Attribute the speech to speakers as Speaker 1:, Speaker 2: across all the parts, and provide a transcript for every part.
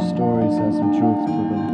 Speaker 1: your stories have some truth to them.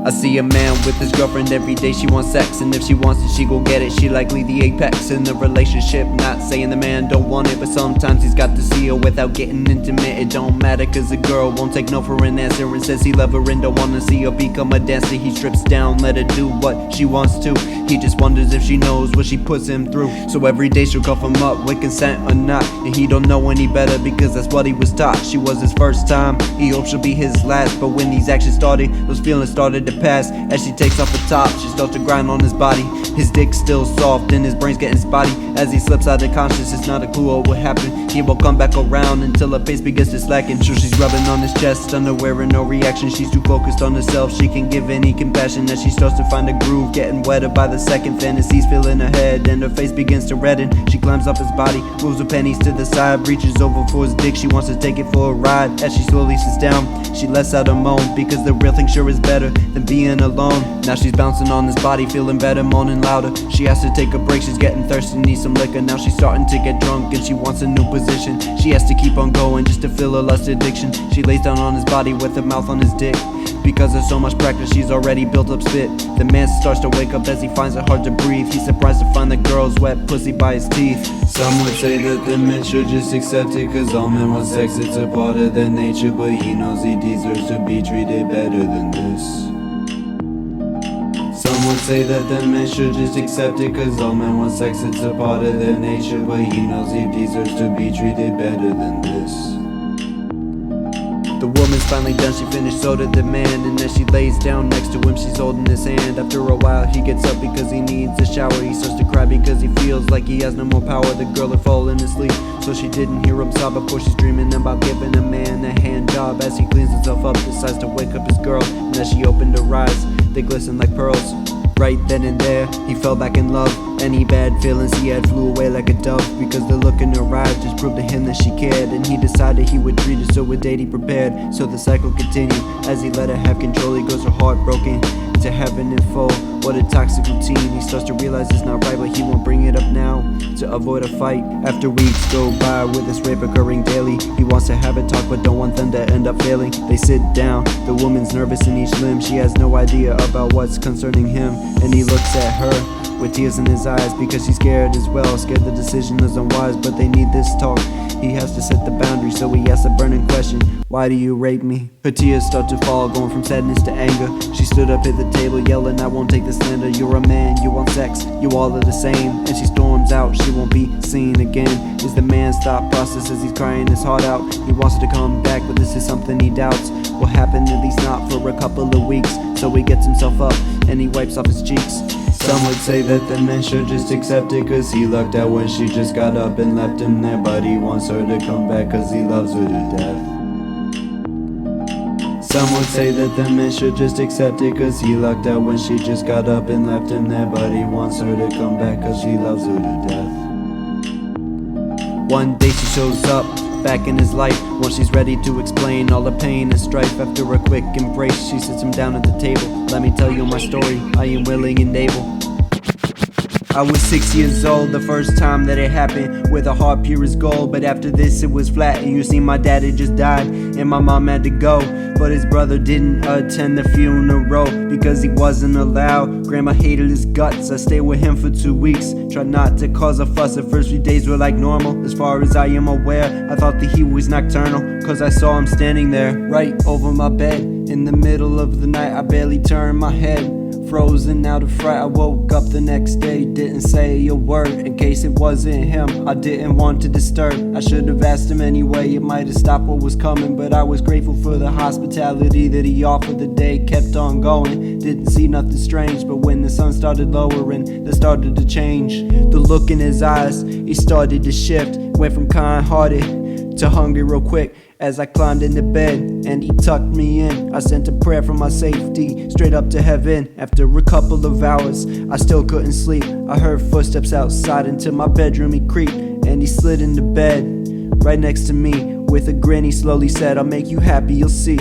Speaker 2: I see a man with his girlfriend every day, she wants sex, and if she wants it, she gon' get it. She likely the apex in the relationship, not saying the man don't want it, but sometimes he's got to see her without getting intimate. It don't matter cause the girl won't take no for an answer, and says he love her and don't wanna see her become a dancer. He strips down, let her do what she wants to. He just wonders if she knows what she puts him through. So every day she'll cuff him up with consent or not, and he don't know any better because that's what he was taught. She was his first time, he hopes she'll be his last, but when these actions started, those feelings started to pass. As she takes off the top, she starts to grind on his body. His dick's still soft and his brain's getting spotty. As he slips out of consciousness, not a clue of what happened. He will come back around until her face begins to slacken. So she's rubbing on his chest, unaware and no reaction. She's too focused on herself, she can give any compassion. As she starts to find a groove, getting wetter by the second. Fantasies fill in her head and her face begins to redden. She climbs up his body, moves her panties to the side, reaches over for his dick, she wants to take it for a ride. As she slowly sits down, she lets out a moan, because the real thing sure is better than being alone. Now she's bouncing on his body, feeling better, moaning louder. She has to take a break, she's getting thirsty, needs some liquor. Now she's starting to get drunk and she wants a new position. She has to keep on going just to feel her lust addiction. She lays down on his body with her mouth on his dick. Because of so much practice, she's already built up spit. The man starts to wake up as he finds it hard to breathe. He's surprised to find the girl's wet pussy by his teeth.
Speaker 3: Some would say that the men should just accept it, cause all men want sex, it's a part of their nature. But he knows he deserves to be treated better than this. Some would say that the men should just accept it, cause all men want sex, it's a part of their nature. But he knows he deserves to be treated better than this.
Speaker 2: The woman's finally done, she finished, so did the man. And as she lays down next to him, she's holding his hand. After a while, he gets up because he needs a shower. He starts to cry because he feels like he has no more power. The girl had fallen asleep, so she didn't hear him sob before she's dreaming about giving a man a hand job. As he cleans himself up, decides to wake up his girl. And as she opened her eyes, they glisten like pearls. Right then and there, he fell back in love. Any bad feelings he had flew away like a dove, because the look in her eyes just proved to him that she cared. And he decided he would treat her, so with date he prepared. So the cycle continued, as he let her have control. He goes her heartbroken to heaven in full. What a toxic routine. He starts to realize it's not right, but he won't bring it up now to avoid a fight. After weeks go by with this rape occurring daily, he wants to have a talk but don't want them to end up failing. They sit down, the woman's nervous in each limb. She has no idea about what's concerning him, and he looks at her with tears in his eyes, because she's scared as well. Scared the decision is unwise, but they need this talk. He has to set the boundary, so he asks a burning question: why do you rape me? Her tears start to fall, going from sadness to anger. She stood up at the table yelling, I won't take this slander. You're a man, you want sex, you all are the same. And she storms out, she won't be seen again. Is the man's thought process as he's crying his heart out. He wants her to come back, but this is something he doubts will happen, at least not for a couple of weeks. So he gets himself up and he wipes off his cheeks.
Speaker 3: Some would say that the man should just accept it, cause he lucked out when she just got up and left him there. But he wants her to come back cause he loves her to death. Some would say that the man should just accept it, cause he lucked out when she just got up and left him there. But he wants her to come back cause he loves her to death.
Speaker 2: One day she shows up back in his life, once she's ready to explain all the pain and strife. After a quick embrace, she sits him down at the table. Let me tell you my story, I am willing and able. I was 6 years old the first time that it happened, with a heart pure as gold. But after this it was flat, and you see my dad had just died, and my mom had to go. But his brother didn't attend the funeral because he wasn't allowed. Grandma hated his guts, I stayed with him for 2 weeks. Tried not to cause a fuss, the first few days were like normal. As far as I am aware, I thought that he was nocturnal, cause I saw him standing there right over my bed. In the middle of the night, I barely turned my head. Frozen out of fright, I woke up the next day. Didn't say a word in case it wasn't him. I didn't want to disturb, I should have asked him anyway. It might have stopped what was coming, but I was grateful for the hospitality that he offered. The day kept on going, didn't see nothing strange. But when the sun started lowering, that started to change. The look in his eyes, he started to shift. Went from kind-hearted to hungry real quick. As I climbed into bed and he tucked me in, I sent a prayer for my safety straight up to heaven. After a couple of hours, I still couldn't sleep. I heard footsteps outside, into my bedroom he creeped, and he slid into bed right next to me. With a grin he slowly said, I'll make you happy, you'll see.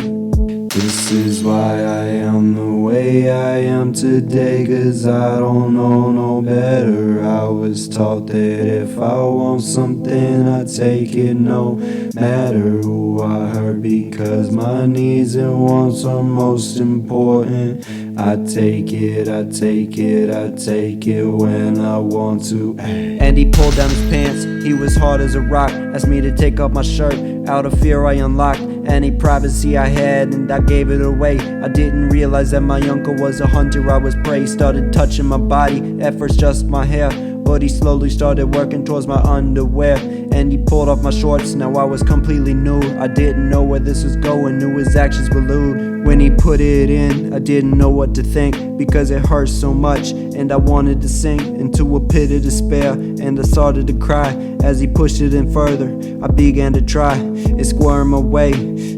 Speaker 3: This is why I am the way I am today, 'cause I don't know no better. I was taught that if I want something, I take it no matter who I hurt, because my needs and wants are most important. I take it, I take it, I take it when I want to.
Speaker 2: And he pulled down his pants, he was hard as a rock. Asked me to take off my shirt, out of fear I unlocked any privacy I had, and I gave it away. I didn't realize that my uncle was a hunter, I was prey. Started touching my body, at first just my hair, but he slowly started working towards my underwear. And he pulled off my shorts, now I was completely nude. I didn't know where this was going, knew his actions were lewd. When he put it in, I didn't know what to think, because it hurt so much, and I wanted to sink into a pit of despair. And I started to cry, as he pushed it in further. I began to try and squirm away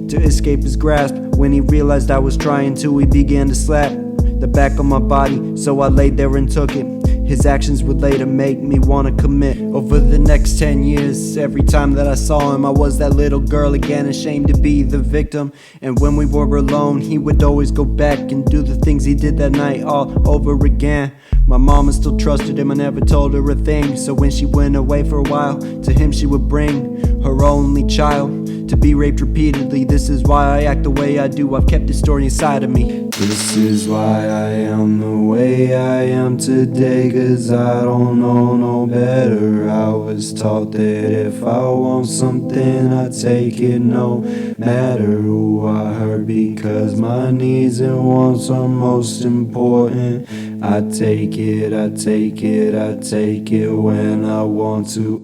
Speaker 2: to escape his grasp. When he realized I was trying to, he began to slap the back of my body, so I laid there and took it. His actions would later make me wanna commit. Over the next 10 years, every time that I saw him, I was that little girl again, ashamed to be the victim. And when we were alone, he would always go back and do the things he did that night all over again. My mama still trusted him, I never told her a thing. So when she went away for a while, to him she would bring her only child to be raped repeatedly. This is why I act the way I do, I've kept this story inside of me.
Speaker 3: This is why I am the way I am today, 'cause I don't know no better. I was taught that if I want something, I take it no matter who I hurt, because my needs and wants are most important. I take it, I take it, I take it when I want to.